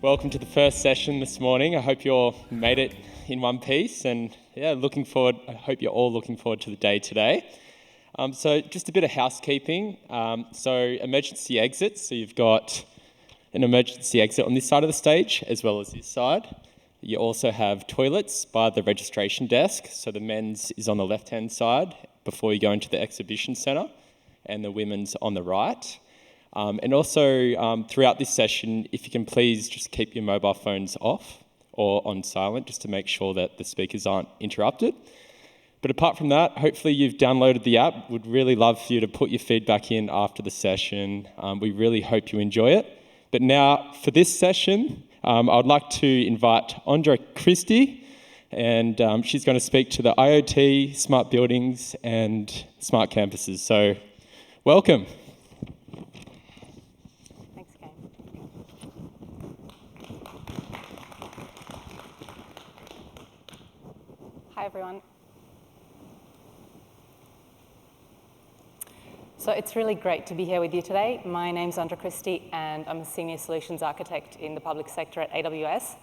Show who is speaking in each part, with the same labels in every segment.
Speaker 1: Welcome to the first session this morning. I hope you all made it in one piece, and I hope you're all looking forward to the day today. So just a bit of housekeeping. So emergency exits. So you've got an emergency exit on this side of the stage as well as this side. You also have toilets by the registration desk. So the men's is on the left-hand side before you go into the exhibition centre, and the women's on the right. And also throughout this session, if you can please just keep your mobile phones off or on silent just to make sure that the speakers aren't interrupted. But apart from that, hopefully you've downloaded the app. Would really love for you to put your feedback in after the session. We really hope you enjoy it. But now for this session, I would like to invite Andra Christie, and she's going to speak to the IoT, smart buildings and smart campuses. So welcome.
Speaker 2: Hi, everyone. So it's really great to be here with you today. My name's Andra Christie, and I'm a Senior Solutions Architect in the public sector at AWS.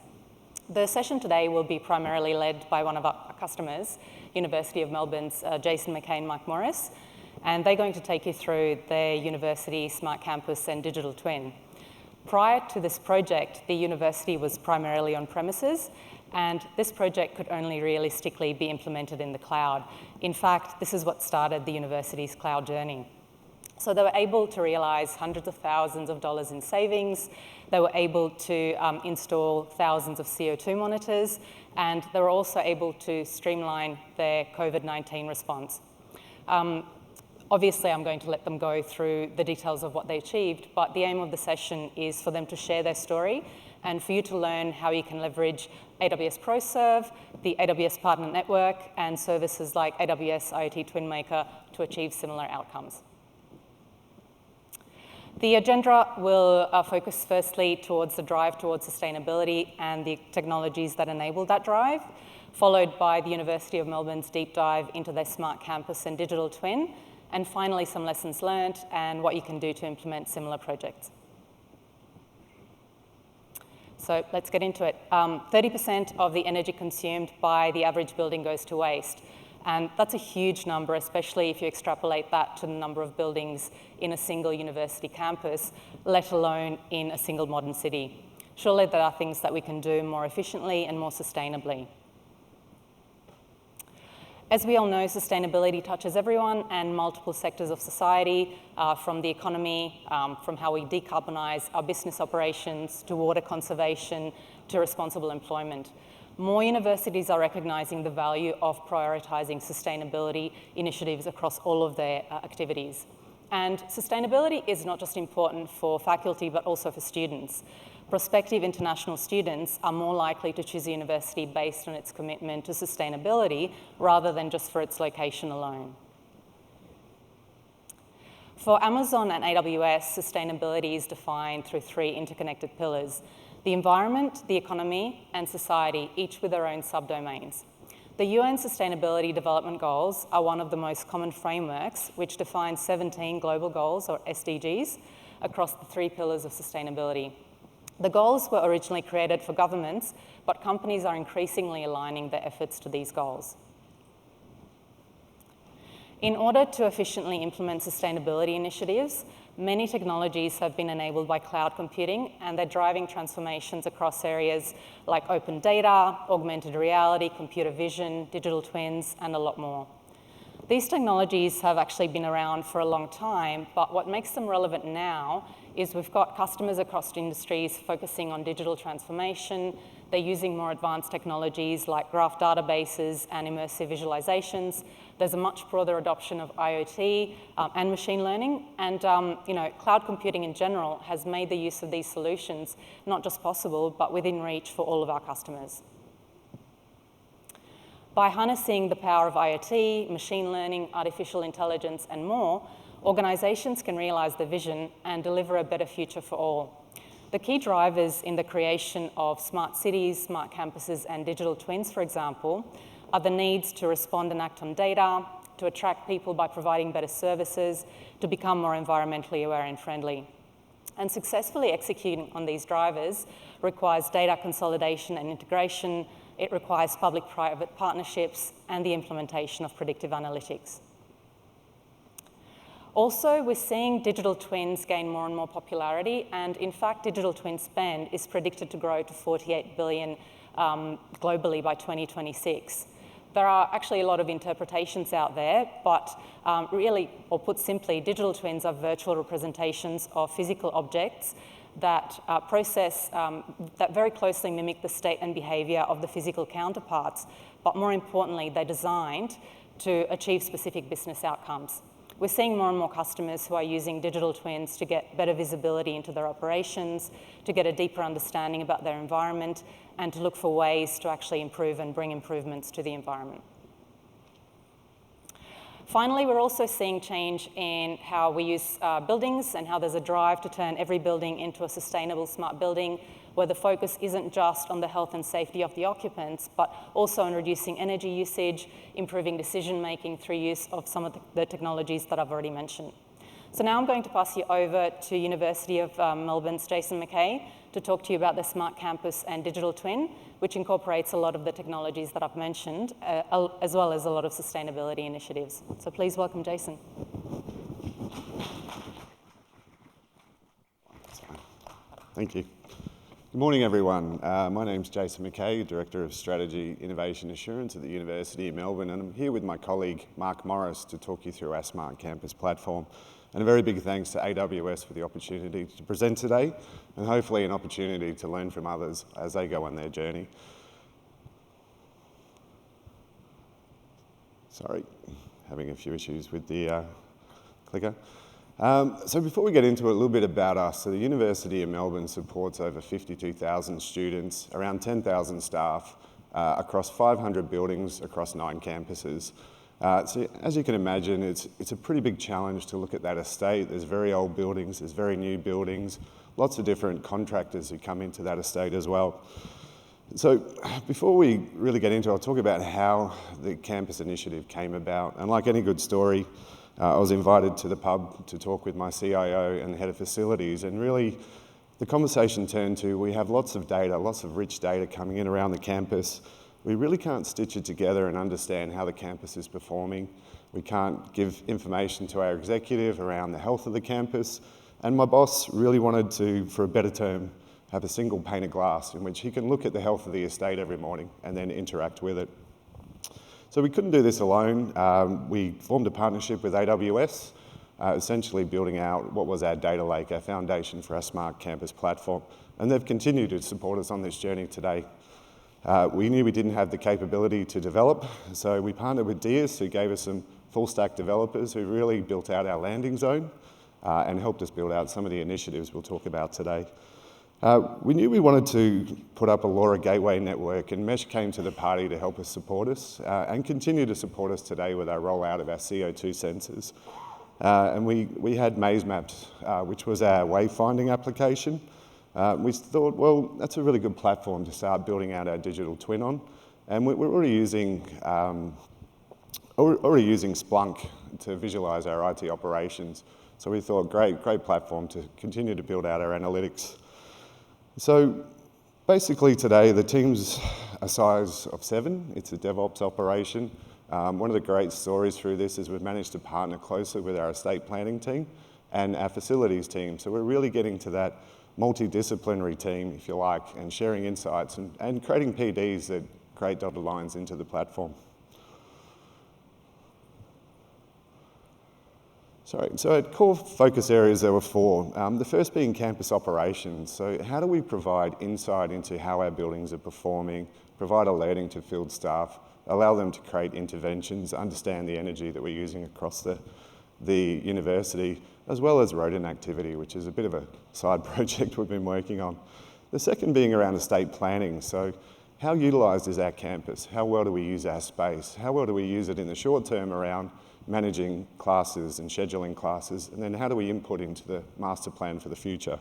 Speaker 2: The session today will be primarily led by one of our customers, University of Melbourne's Jason McKay and Mike Morris, and they're going to take you through their university smart campus and digital twin. Prior to this project, the university was primarily on premises, and this project could only realistically be implemented in the cloud. In fact, this is what started the university's cloud journey. So they were able to realize hundreds of thousands of dollars in savings. They were able to install thousands of CO2 monitors, and they were also able to streamline their COVID-19 response. Obviously, I'm going to let them go through the details of what they achieved, but the aim of the session is for them to share their story and for you to learn how you can leverage AWS ProServe, the AWS Partner Network, and services like AWS IoT TwinMaker to achieve similar outcomes. The agenda will focus firstly towards the drive towards sustainability and the technologies that enable that drive, followed by the University of Melbourne's deep dive into their smart campus and digital twin, and finally some lessons learned and what you can do to implement similar projects. So let's get into it. 30% of the energy consumed by the average building goes to waste. And that's a huge number, especially if you extrapolate that to the number of buildings in a single university campus, let alone in a single modern city. Surely there are things that we can do more efficiently and more sustainably. As we all know, sustainability touches everyone and multiple sectors of society, from the economy, from how we decarbonise our business operations, to water conservation, to responsible employment. More universities are recognising the value of prioritising sustainability initiatives across all of their activities. And sustainability is not just important for faculty, but also for students. Prospective international students are more likely to choose a university based on its commitment to sustainability rather than just for its location alone. For Amazon and AWS, sustainability is defined through three interconnected pillars: the environment, the economy, and society, each with their own subdomains. The UN Sustainability Development Goals are one of the most common frameworks, which defines 17 global goals, or SDGs, across the three pillars of sustainability. The goals were originally created for governments, but companies are increasingly aligning their efforts to these goals. In order to efficiently implement sustainability initiatives, many technologies have been enabled by cloud computing, and they're driving transformations across areas like open data, augmented reality, computer vision, digital twins, and a lot more. These technologies have actually been around for a long time, but what makes them relevant now is we've got customers across industries focusing on digital transformation. They're using more advanced technologies like graph databases and immersive visualizations. There's a much broader adoption of IoT and machine learning, and cloud computing in general has made the use of these solutions not just possible, but within reach for all of our customers. By harnessing the power of IoT, machine learning, artificial intelligence, and more, organizations can realize their vision and deliver a better future for all. The key drivers in the creation of smart cities, smart campuses, and digital twins, for example, are the needs to respond and act on data, to attract people by providing better services, to become more environmentally aware and friendly. And successfully executing on these drivers requires data consolidation and integration. It requires public-private partnerships and the implementation of predictive analytics. Also, we're seeing digital twins gain more and more popularity, and in fact, digital twin spend is predicted to grow to $48 billion globally by 2026. There are actually a lot of interpretations out there, but really, or put simply, digital twins are virtual representations of physical objects that that very closely mimic the state and behavior of the physical counterparts, but more importantly, they're designed to achieve specific business outcomes. We're seeing more and more customers who are using digital twins to get better visibility into their operations, to get a deeper understanding about their environment, and to look for ways to actually improve and bring improvements to the environment. Finally, we're also seeing change in how we use buildings and how there's a drive to turn every building into a sustainable smart building, where the focus isn't just on the health and safety of the occupants, but also on reducing energy usage, improving decision-making through use of some of the technologies that I've already mentioned. So now I'm going to pass you over to University of Melbourne's Jason McKay to talk to you about the Smart Campus and Digital Twin, which incorporates a lot of the technologies that I've mentioned, as well as a lot of sustainability initiatives. So please welcome Jason.
Speaker 3: Thank you. Good morning, everyone. My name's Jason McKay, Director of Strategy, Innovation Assurance at the University of Melbourne, and I'm here with my colleague, Mark Morris, to talk you through our Smart Campus platform. And a very big thanks to AWS for the opportunity to present today, and hopefully an opportunity to learn from others as they go on their journey. Sorry, having a few issues with the clicker. So before we get into it, a little bit about us. So the University of Melbourne supports over 52,000 students, around 10,000 staff, across 500 buildings across 9 campuses. So as you can imagine, it's a pretty big challenge to look at that estate. There's very old buildings, there's very new buildings, lots of different contractors who come into that estate as well. So before we really get into it, I'll talk about how the campus initiative came about. And like any good story, I was invited to the pub to talk with my CIO and the head of facilities, and really the conversation turned to, we have lots of data, lots of rich data coming in around the campus. We really can't stitch it together and understand how the campus is performing. We can't give information to our executive around the health of the campus. And my boss really wanted to, for a better term, have a single pane of glass in which he can look at the health of the estate every morning and then interact with it. So we couldn't do this alone. We formed a partnership with AWS, essentially building out what was our data lake, our foundation for our Smart Campus platform. And they've continued to support us on this journey today. We knew we didn't have the capability to develop, so we partnered with DiUS, who gave us some full stack developers who really built out our landing zone and helped us build out some of the initiatives we'll talk about today. We knew we wanted to put up a LoRa gateway network, and Mesh came to the party to help us support us and continue to support us today with our rollout of our CO2 sensors. And we had Maze Maps, which was our wayfinding application. We thought, well, that's a really good platform to start building out our digital twin on. And we're already using Splunk to visualize our IT operations. So we thought, great platform to continue to build out our analytics. So basically today, the team's a size of 7. It's a DevOps operation. One of the great stories through this is we've managed to partner closely with our estate planning team and our facilities team. So we're really getting to that multidisciplinary team, if you like, and sharing insights and creating PDs that create dotted lines into the platform. So at core focus areas, there were 4. The first being campus operations. So how do we provide insight into how our buildings are performing, provide alerting to field staff, allow them to create interventions, understand the energy that we're using across the university, as well as rodent activity, which is a bit of a side project we've been working on. The second being around estate planning. So how utilised is our campus? How well do we use our space? How well do we use it in the short term around managing classes and scheduling classes? And then how do we input into the master plan for the future?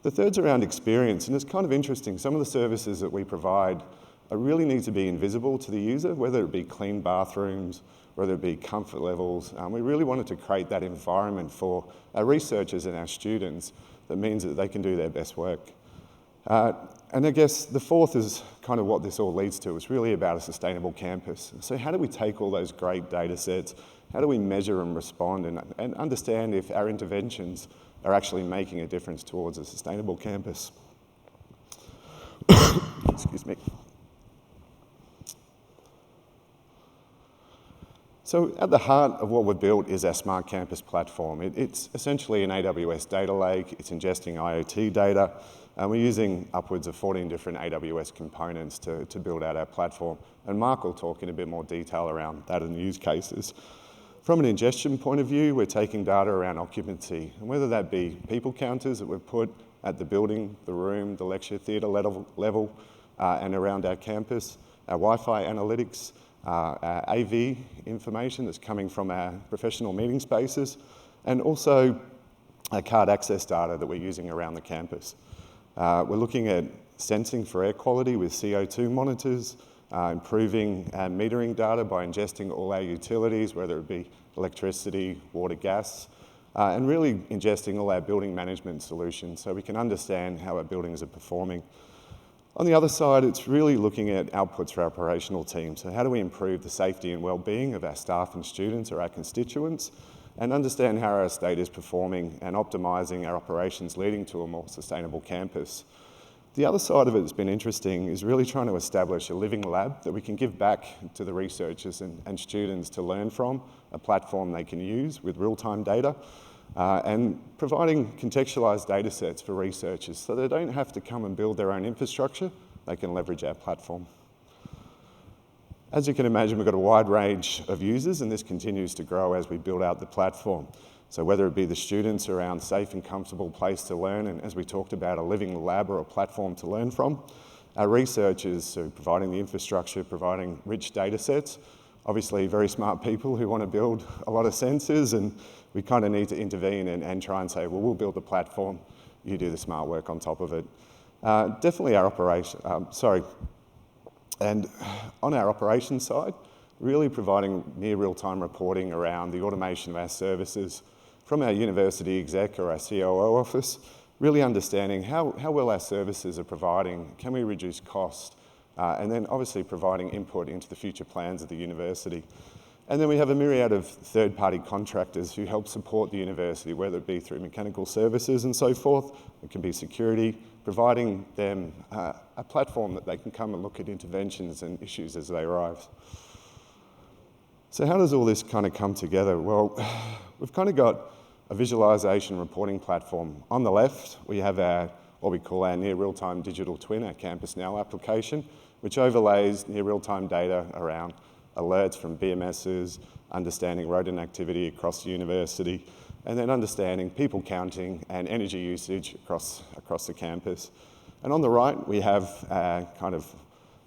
Speaker 3: The third's around experience, and it's kind of interesting. Some of the services that we provide really need to be invisible to the user, whether it be clean bathrooms, whether it be comfort levels. We really wanted to create that environment for our researchers and our students that means that they can do their best work. And I guess the fourth is kind of what this all leads to. It's really about a sustainable campus. So how do we take all those great data sets? How do we measure and respond and understand if our interventions are actually making a difference towards a sustainable campus? Excuse me. So at the heart of what we've built is our Smart Campus platform. It's essentially an AWS data lake. It's ingesting IoT data. And we're using upwards of 14 different AWS components to build out our platform. And Mark will talk in a bit more detail around that and the use cases. From an ingestion point of view, we're taking data around occupancy, and whether that be people counters that we've put at the building, the room, the lecture theatre level, and around our campus, our Wi-Fi analytics, our AV information that's coming from our professional meeting spaces, and also our card access data that we're using around the campus. We're looking at sensing for air quality with CO2 monitors, improving our metering data by ingesting all our utilities, whether it be electricity, water, gas, and really ingesting all our building management solutions so we can understand how our buildings are performing. On the other side, it's really looking at outputs for our operational team. So how do we improve the safety and well-being of our staff and students or our constituents, and understand how our estate is performing and optimising our operations leading to a more sustainable campus. The other side of it that's been interesting is really trying to establish a living lab that we can give back to the researchers and students to learn from, a platform they can use with real-time data, and providing contextualised data sets for researchers so they don't have to come and build their own infrastructure, they can leverage our platform. As you can imagine, we've got a wide range of users, and this continues to grow as we build out the platform. So whether it be the students around safe and comfortable place to learn, and as we talked about, a living lab or a platform to learn from, our researchers, so providing the infrastructure, providing rich data sets, obviously very smart people who want to build a lot of sensors, and we kind of need to intervene and try and say, well, we'll build the platform, you do the smart work on top of it. Definitely our operation, and on our operations side, really providing near real-time reporting around the automation of our services from our university exec or our COO office, really understanding how well our services are providing, can we reduce cost, and then obviously providing input into the future plans of the university. And then we have a myriad of third-party contractors who help support the university, whether it be through mechanical services and so forth, it can be security, providing them a platform that they can come and look at interventions and issues as they arise. So how does all this kind of come together? Well, we've kind of got a visualisation reporting platform. On the left, we have what we call our near real-time digital twin, our Campus Now application, which overlays near real-time data around alerts from BMSs, understanding rodent activity across the university, and then understanding people counting and energy usage across the campus. And on the right, we have kind of,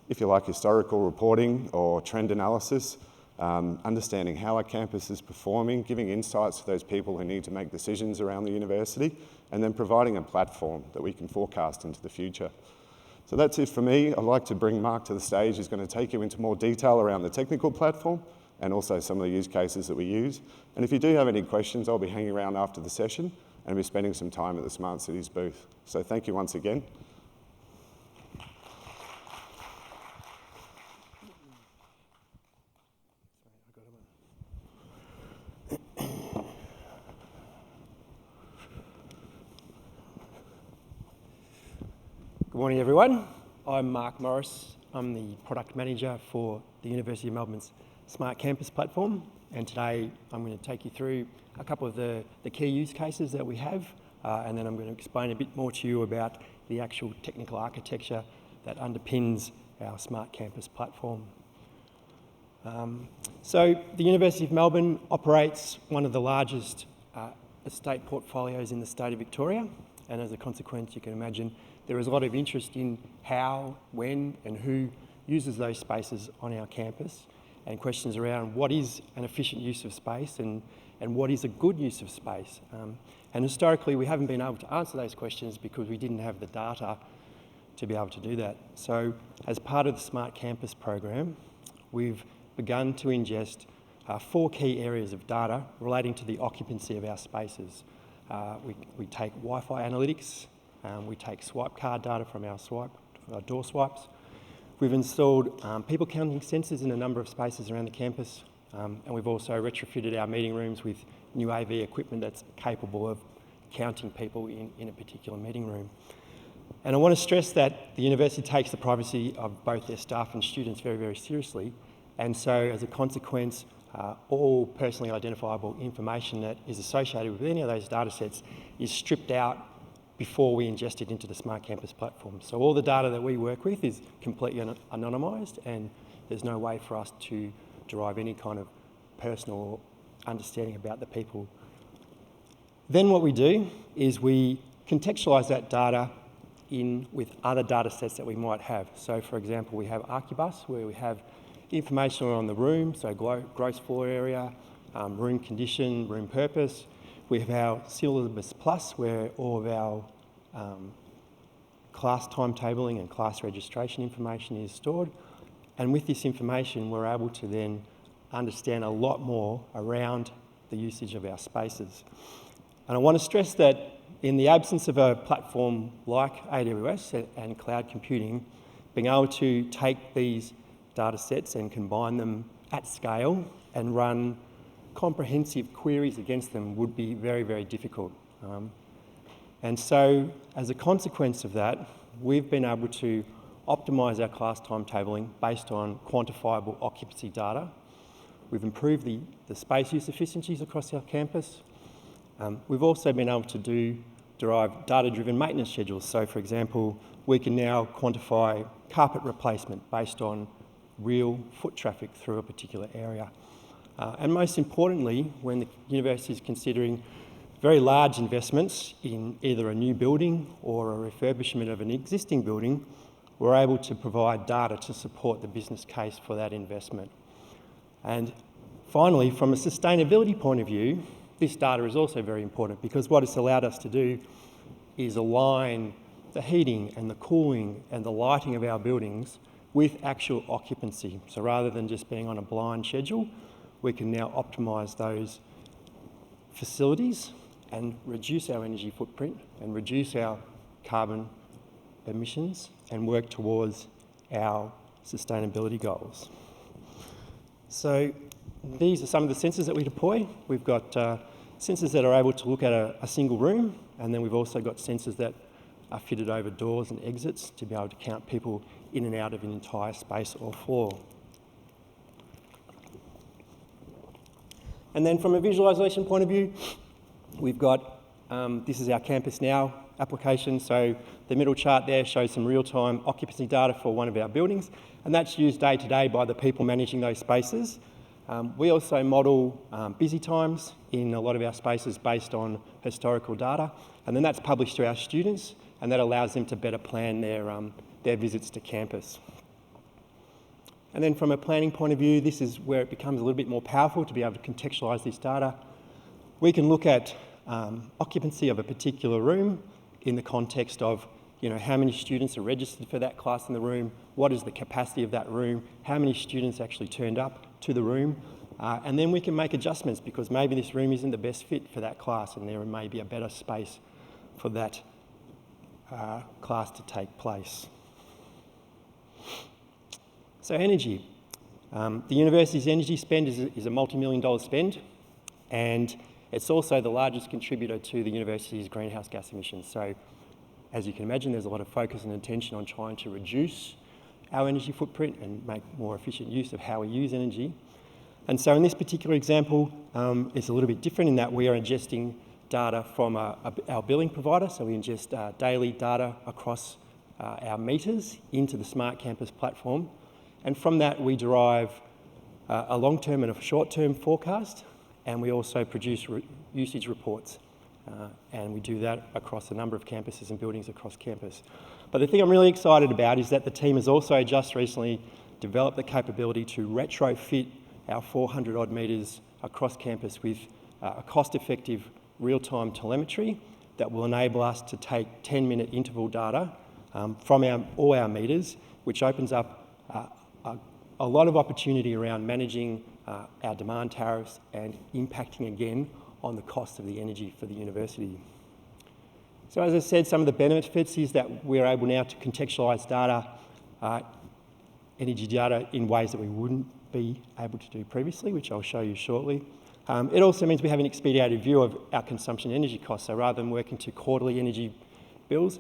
Speaker 3: if you like, historical reporting or trend analysis, understanding how our campus is performing, giving insights to those people who need to make decisions around the university, and then providing a platform that we can forecast into the future. So that's it for me. I'd like to bring Mark to the stage, who's going to take you into more detail around the technical platform and also some of the use cases that we use. And if you do have any questions, I'll be hanging around after the session and be spending some time at the Smart Cities booth. So thank you once again.
Speaker 4: Good morning, everyone. I'm Mark Morris. I'm the product manager for the University of Melbourne's Smart Campus platform, and today I'm going to take you through a couple of the key use cases that we have, and then I'm going to explain a bit more to you about the actual technical architecture that underpins our Smart Campus platform. So the University of Melbourne operates one of the largest estate portfolios in the state of Victoria, and as a consequence, you can imagine there is a lot of interest in how, when, and who uses those spaces on our campus, and questions around what is an efficient use of space and what is a good use of space. And historically, we haven't been able to answer those questions because we didn't have the data to be able to do that. So as part of the Smart Campus program, we've begun to ingest 4 key areas of data relating to the occupancy of our spaces. We take Wi-Fi analytics. We take swipe card data from our door swipes. We've installed people counting sensors in a number of spaces around the campus, and we've also retrofitted our meeting rooms with new AV equipment that's capable of counting people in a particular meeting room. And I want to stress that the university takes the privacy of both their staff and students very, very seriously. And so as a consequence, all personally identifiable information that is associated with any of those data sets is stripped out before we ingest it into the Smart Campus platform. So all the data that we work with is completely anonymised, and there's no way for us to derive any kind of personal understanding about the people. Then what we do is we contextualise that data in with other data sets that we might have. So for example, we have Archibus, where we have information on the room, so gross floor area, room condition, room purpose. We have our Syllabus Plus, where all of our class timetabling and class registration information is stored. And with this information, we're able to then understand a lot more around the usage of our spaces. And I want to stress that in the absence of a platform like AWS and cloud computing, being able to take these data sets and combine them at scale and run comprehensive queries against them would be very, very difficult. And so as a consequence of that, we've been able to optimise our class timetabling based on quantifiable occupancy data. We've improved the space use efficiencies across our campus. We've also been able to derive data-driven maintenance schedules. So for example, we can now quantify carpet replacement based on real foot traffic through a particular area. And most importantly, when the university is considering very large investments in either a new building or a refurbishment of an existing building, we're able to provide data to support the business case for that investment. And finally, from a sustainability point of view, this data is also very important, because what it's allowed us to do is align the heating and the cooling and the lighting of our buildings with actual occupancy. So rather than just being on a blind schedule, we can now optimise those facilities and reduce our energy footprint and reduce our carbon emissions and work towards our sustainability goals. So these are some of the sensors that we deploy. We've got sensors that are able to look at a single room, and then we've also got sensors that are fitted over doors and exits to be able to count people in and out of an entire space or floor. And then from a visualisation point of view, we've got, this is our Campus Now application. So the middle chart there shows some real-time occupancy data for one of our buildings, and that's used day to day by the people managing those spaces. We also model busy times in a lot of our spaces based on historical data, and then that's published to our students, and that allows them to better plan their visits to campus. And then from a planning point of view, this is where it becomes a little bit more powerful to be able to contextualise this data. We can look at occupancy of a particular room in the context of, how many students are registered for that class in the room, what is the capacity of that room, how many students actually turned up to the room, and then we can make adjustments, because maybe this room isn't the best fit for that class and there may be a better space for that class to take place. So energy. The university's energy spend is a multi-million-dollar spend, and it's also the largest contributor to the university's greenhouse gas emissions. So as you can imagine, there's a lot of focus and attention on trying to reduce our energy footprint and make more efficient use of how we use energy. And so in this particular example, it's a little bit different in that we are ingesting data from our billing provider. So we ingest daily data across our meters into the Smart Campus platform. And from that, we derive a long-term and a short-term forecast, and we also produce usage reports. And we do that across a number of campuses and buildings across campus. But the thing I'm really excited about is that the team has also just recently developed the capability to retrofit our 400 odd meters across campus with a cost-effective real-time telemetry that will enable us to take 10-minute interval data from all our meters, which opens up a lot of opportunity around managing our demand tariffs and impacting again on the cost of the energy for the university. So as I said, some of the benefits is that we're able now to contextualise data, energy data, in ways that we wouldn't be able to do previously, which I'll show you shortly. It also means we have an expedited view of our consumption energy costs. So rather than working to quarterly energy bills,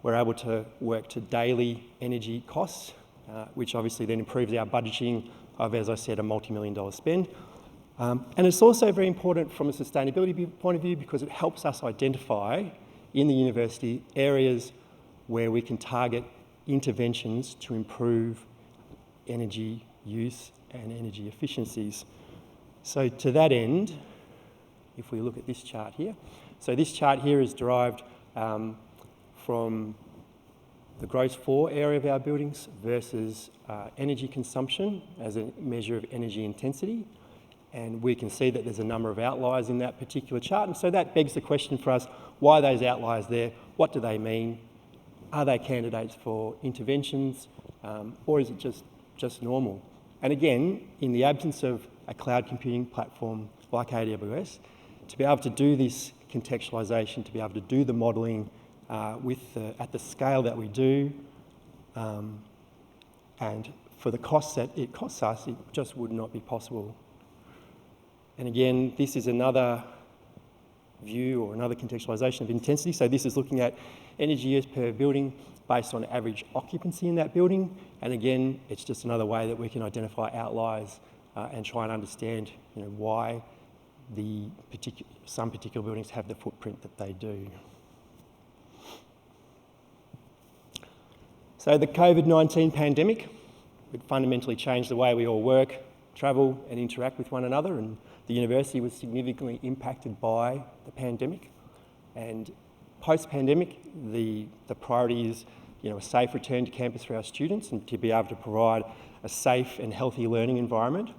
Speaker 4: we're able to work to daily energy costs, which obviously then improves our budgeting of, as I said, a multi-million-dollar spend. And it's also very important from a sustainability point of view because it helps us identify in the university areas where we can target interventions to improve energy use and energy efficiencies. So to that end, if we look at this chart here, so this chart here is derived from the gross floor area of our buildings versus energy consumption as a measure of energy intensity. And we can see that there's a number of outliers in that particular chart. And so that begs the question for us, why are those outliers there? What do they mean? Are they candidates for interventions? Or is it just normal? And again, in the absence of a cloud computing platform like AWS, to be able to do this contextualisation, to be able to do the modelling at the scale that we do, and for the costs that it costs us, it just would not be possible. And again, this is another view or another contextualisation of intensity. So this is looking at energy use per building based on average occupancy in that building. And again, it's just another way that we can identify outliers and try and understand, why some particular buildings have the footprint that they do. So the COVID-19 pandemic would fundamentally change the way we all work, travel and interact with one another, and the university was significantly impacted by the pandemic. And post-pandemic, the priority is a safe return to campus for our students and to be able to provide a safe and healthy learning environment.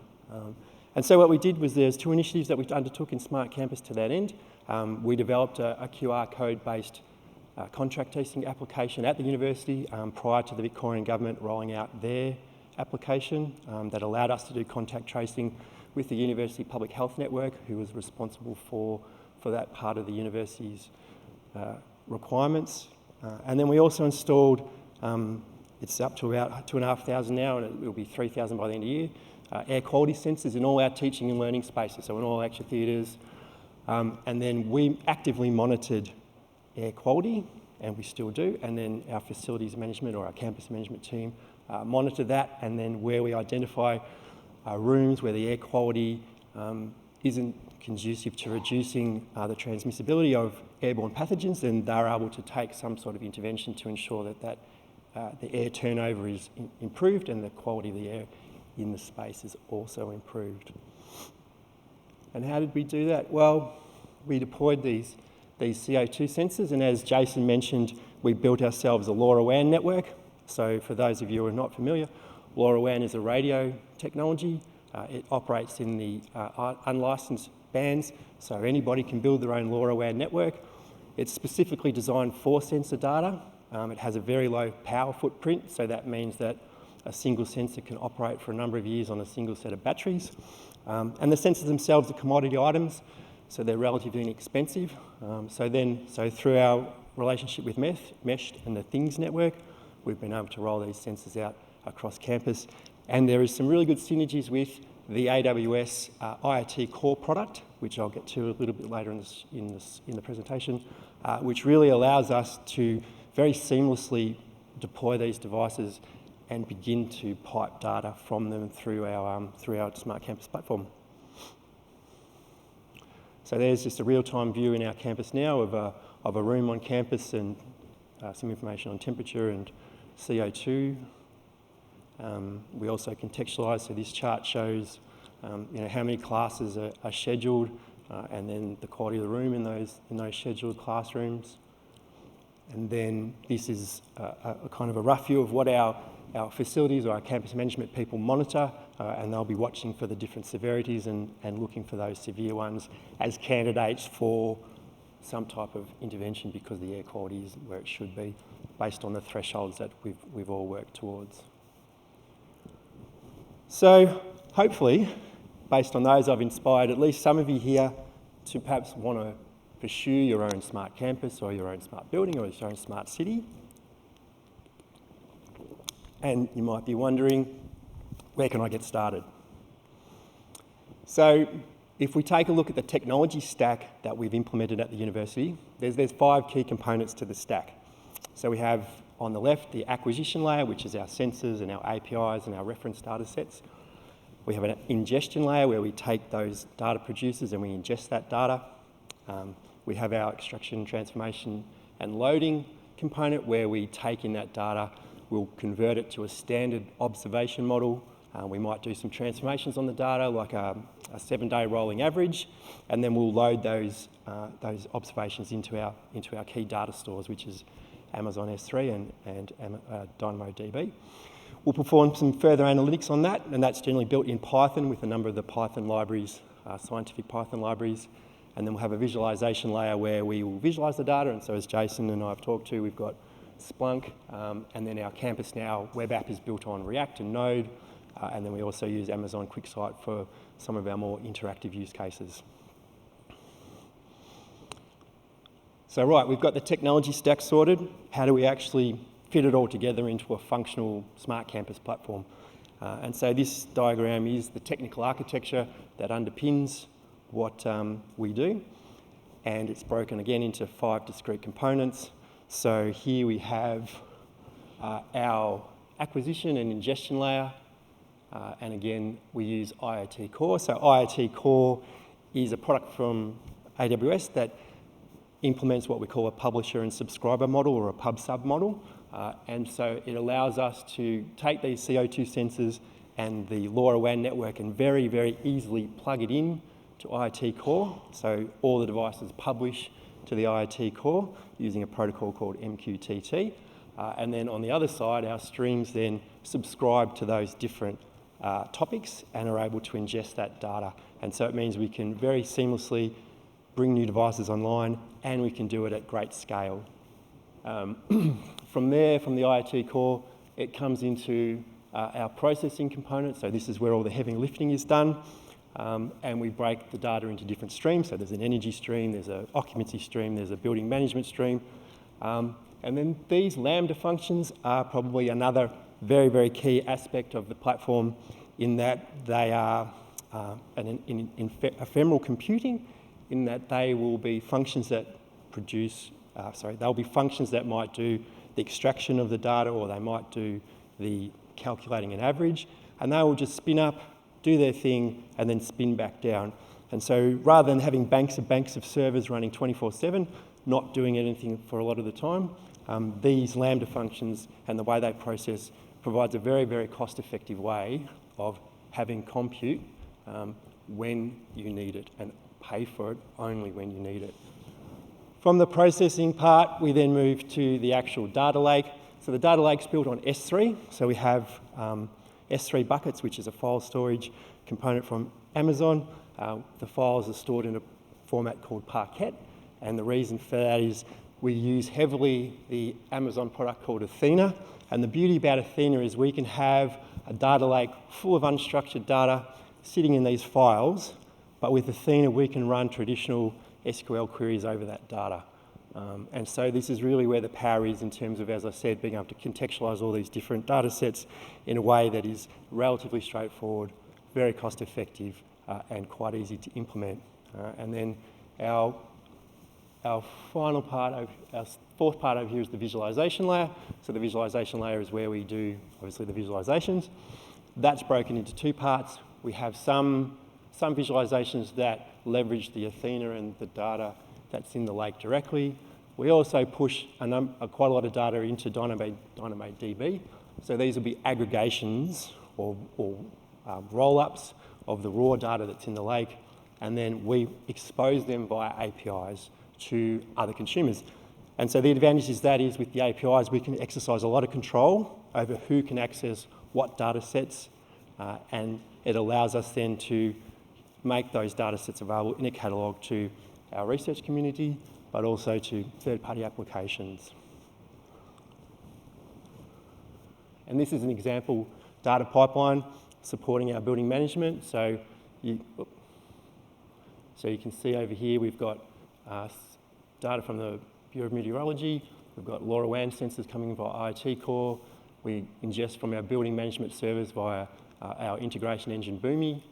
Speaker 4: And so what we did was there's two initiatives that we undertook in Smart Campus to that end. We developed a QR code-based contract tracing application at the university prior to the Victorian government rolling out their application that allowed us to do contact tracing with the University Public Health Network, who was responsible for that part of the university's requirements. And then we also installed, it's up to about 2,500 now, and it will be 3,000 by the end of the year, air quality sensors in all our teaching and learning spaces, so in all lecture theatres. And then we actively monitored air quality, and we still do, and then our facilities management or our campus management team monitor that, and then where we identify rooms where the air quality isn't conducive to reducing the transmissibility of airborne pathogens, then they're able to take some sort of intervention to ensure that the air turnover is improved and the quality of the air in the space is also improved. And how did we do that? Well, we deployed these CO2 sensors, and as Jason mentioned, we built ourselves a LoRaWAN network. So for those of you who are not familiar, LoRaWAN is a radio technology. It operates in the unlicensed bands, so anybody can build their own LoRaWAN network. It's specifically designed for sensor data. It has a very low power footprint, so that means that a single sensor can operate for a number of years on a single set of batteries. And the sensors themselves are commodity items, so they're relatively inexpensive. So through our relationship with Meshed and the Things network, we've been able to roll these sensors out across campus. And there is some really good synergies with the AWS IoT core product, which I'll get to a little bit later in the presentation, which really allows us to very seamlessly deploy these devices and begin to pipe data from them through our Smart Campus platform. So there's just a real-time view in our campus now of a room on campus and some information on temperature and CO2. We also contextualise, so this chart shows how many classes are scheduled and then the quality of the room in those scheduled classrooms. And then this is a kind of a rough view of what our facilities or our campus management people monitor, and they'll be watching for the different severities and looking for those severe ones as candidates for some type of intervention because the air quality isn't where it should be, based on the thresholds that we've all worked towards. So hopefully, based on those, I've inspired at least some of you here to perhaps want to pursue your own smart campus or your own smart building or your own smart city. And you might be wondering, where can I get started? So if we take a look at the technology stack that we've implemented at the university, there's 5 key components to the stack. So we have on the left the acquisition layer, which is our sensors and our APIs and our reference data sets. We have an ingestion layer where we take those data producers and we ingest that data. We have our extraction, transformation and loading component where we take in that data, we'll convert it to a standard observation model. We might do some transformations on the data, like a 7-day rolling average, and then we'll load those observations into our key data stores, which is Amazon S3 and DynamoDB. We'll perform some further analytics on that, and that's generally built in Python with a number of the Python libraries, scientific Python libraries. And then we'll have a visualization layer where we will visualize the data, and so as Jason and I have talked to, we've got Splunk, and then our Campus Now web app is built on React and Node, and then we also use Amazon QuickSight for some of our more interactive use cases. So right, we've got the technology stack sorted. How do we actually fit it all together into a functional smart campus platform? And so this diagram is the technical architecture that underpins what we do, and it's broken again into 5 discrete components. So here we have our acquisition and ingestion layer, and again we use IoT Core. So IoT Core is a product from AWS that implements what we call a publisher and subscriber model, or a pub-sub model, and so it allows us to take these CO2 sensors and the LoRaWAN network and very, very easily plug it in to IoT Core. So all the devices publish to the IoT Core using a protocol called MQTT. And then on the other side, our streams then subscribe to those different topics and are able to ingest that data. And so it means we can very seamlessly bring new devices online, and we can do it at great scale. From there, from the IoT Core, it comes into our processing component. So this is where all the heavy lifting is done. And we break the data into different streams. So there's an energy stream, there's an occupancy stream, there's a building management stream. And then these Lambda functions are probably another very, very key aspect of the platform, in that they are ephemeral computing, in that they will be functions that produce, they'll be functions that might do the extraction of the data, or they might do the calculating an average, and they will just spin up, do their thing, and then spin back down. And so rather than having banks of servers running 24/7, not doing anything for a lot of the time, these Lambda functions and the way they process provides a very, very cost-effective way of having compute when you need it, and pay for it only when you need it. From the processing part, we then move to the actual data lake. So the data lake's built on S3. So we have S3 buckets, which is a file storage component from Amazon. The files are stored in a format called Parquet, and the reason for that is we use heavily the Amazon product called Athena, and the beauty about Athena is we can have a data lake full of unstructured data sitting in these files, but with Athena we can run traditional SQL queries over that data. And so this is really where the power is, in terms of, as I said, being able to contextualise all these different data sets in a way that is relatively straightforward, very cost effective, and quite easy to implement. And then our final part, our fourth part over here, is the visualisation layer. So the visualisation layer is where we do, obviously, the visualisations. That's broken into 2 parts. We have some visualisations that leverage the Athena and the data that's in the lake directly. We also push quite a lot of data into DynamoDB. So these will be aggregations or roll-ups of the raw data that's in the lake, and then we expose them via APIs to other consumers. And so the advantage is with the APIs, we can exercise a lot of control over who can access what data sets, and it allows us then to make those data sets available in a catalogue to our research community, but also to third-party applications. And this is an example data pipeline supporting our building management. So So you can see over here we've got data from the Bureau of Meteorology, we've got LoRaWAN sensors coming via IoT Core, we ingest from our building management servers via our integration engine Boomi,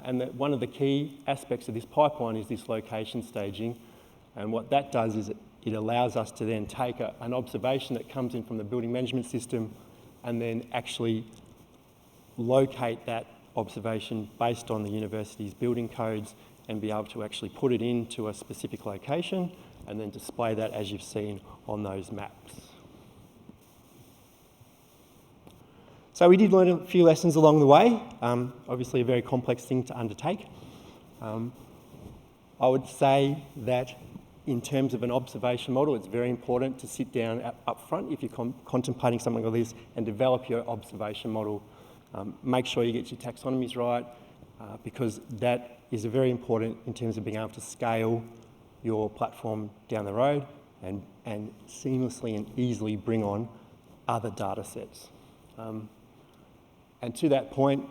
Speaker 4: and one of the key aspects of this pipeline is this location staging, and what that does is it allows us to then take an observation that comes in from the building management system and then actually locate that observation based on the university's building codes and be able to actually put it into a specific location and then display that as you've seen on those maps. So we did learn a few lessons along the way, obviously a very complex thing to undertake. I would say that in terms of an observation model, it's very important to sit down up front if you're contemplating something like this and develop your observation model. Make sure you get your taxonomies right, because that is very important in terms of being able to scale your platform down the road and seamlessly and easily bring on other data sets. And to that point,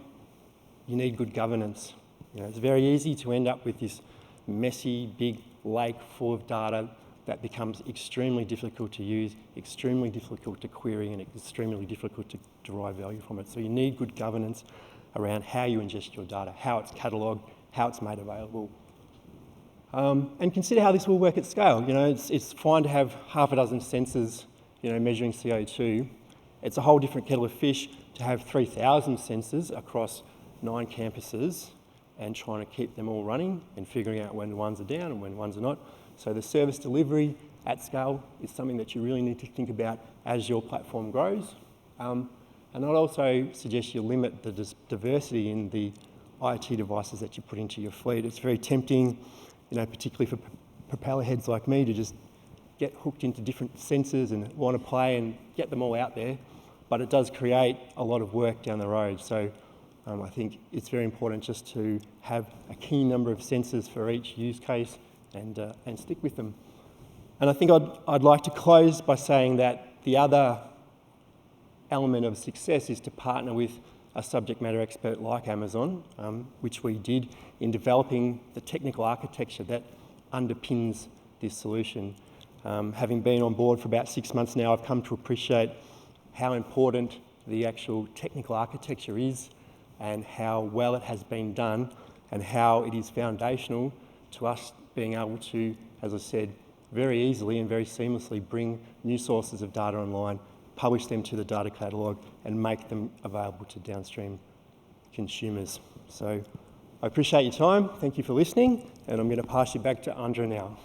Speaker 4: you need good governance. It's very easy to end up with this messy, big lake full of data that becomes extremely difficult to use, extremely difficult to query, and extremely difficult to derive value from it. So you need good governance around how you ingest your data, how it's catalogued, how it's made available. And consider how this will work at scale. It's fine to have half a dozen sensors, measuring CO2. It's a whole different kettle of fish to have 3,000 sensors across 9 campuses and trying to keep them all running and figuring out when ones are down and when ones are not. So the service delivery at scale is something that you really need to think about as your platform grows. And I'd also suggest you limit the diversity in the IoT devices that you put into your fleet. It's very tempting, particularly for propeller heads like me, to just get hooked into different sensors and want to play and get them all out there. But it does create a lot of work down the road. So I think it's very important just to have a key number of sensors for each use case and stick with them. And I think I'd like to close by saying that the other element of success is to partner with a subject matter expert like Amazon, which we did in developing the technical architecture that underpins this solution. Having been on board for about 6 months now, I've come to appreciate how important the actual technical architecture is and how well it has been done and how it is foundational to us being able to, as I said, very easily and very seamlessly bring new sources of data online, publish them to the data catalogue and make them available to downstream consumers. So I appreciate your time. Thank you for listening, and I'm going to pass you back to Andra now.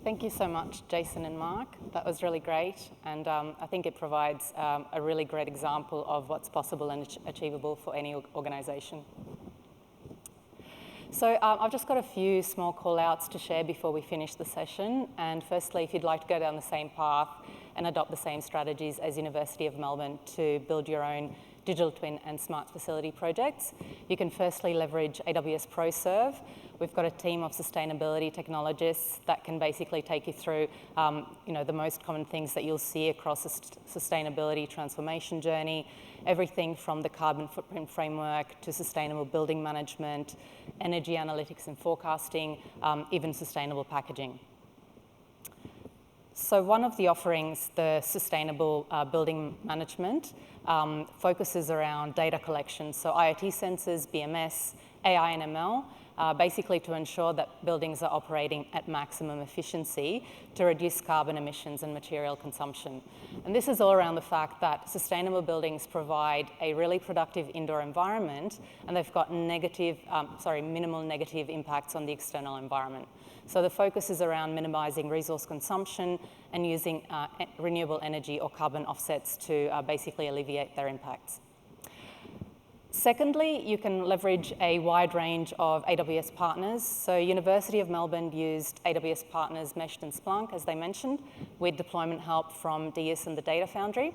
Speaker 2: Thank you so much, Jason and Mark. That was really great, and I think it provides a really great example of what's possible and achievable for any organisation. So I've just got a few small call-outs to share before we finish the session. And firstly, if you'd like to go down the same path and adopt the same strategies as University of Melbourne to build your own digital twin and smart facility projects, you can firstly leverage AWS ProServe. We've got a team of sustainability technologists that can basically take you through the most common things that you'll see across a sustainability transformation journey, everything from the carbon footprint framework to sustainable building management, energy analytics and forecasting, even sustainable packaging. So one of the offerings, the sustainable building management, focuses around data collection. So IoT sensors, BMS, AI and ML, basically to ensure that buildings are operating at maximum efficiency to reduce carbon emissions and material consumption. And this is all around the fact that sustainable buildings provide a really productive indoor environment, and they've got minimal negative impacts on the external environment. So the focus is around minimising resource consumption and using renewable energy or carbon offsets to basically alleviate their impacts. Secondly, you can leverage a wide range of AWS partners. So University of Melbourne used AWS partners Meshed and Splunk, as they mentioned, with deployment help from DiUS and the Data Foundry.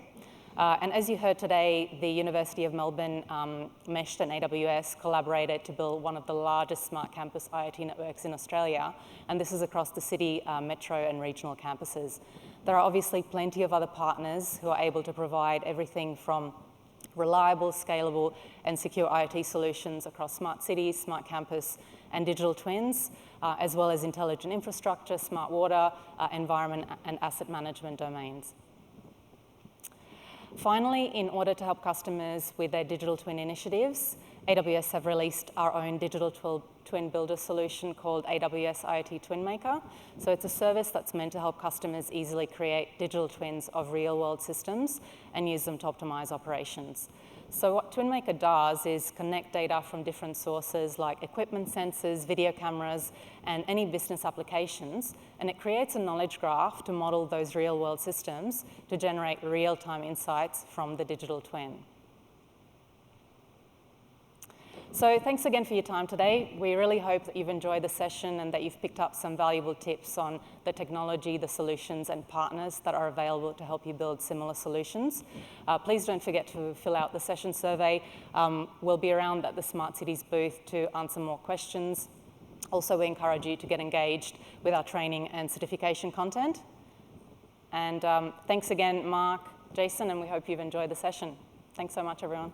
Speaker 2: And as you heard today, the University of Melbourne, Meshed and AWS collaborated to build one of the largest smart campus IoT networks in Australia, and this is across the city, metro and regional campuses. There are obviously plenty of other partners who are able to provide everything from reliable, scalable, and secure IoT solutions across smart cities, smart campus, and digital twins, as well as intelligent infrastructure, smart water, environment, and asset management domains. Finally, in order to help customers with their digital twin initiatives, AWS have released our own digital twin builder solution called AWS IoT TwinMaker. So it's a service that's meant to help customers easily create digital twins of real-world systems and use them to optimize operations. So what TwinMaker does is connect data from different sources like equipment sensors, video cameras, and any business applications, and it creates a knowledge graph to model those real-world systems to generate real-time insights from the digital twin. So thanks again for your time today. We really hope that you've enjoyed the session and that you've picked up some valuable tips on the technology, the solutions, and partners that are available to help you build similar solutions. Please don't forget to fill out the session survey. We'll be around at the Smart Cities booth to answer more questions. Also, we encourage you to get engaged with our training and certification content. And thanks again, Mark, Jason, and we hope you've enjoyed the session. Thanks so much, everyone.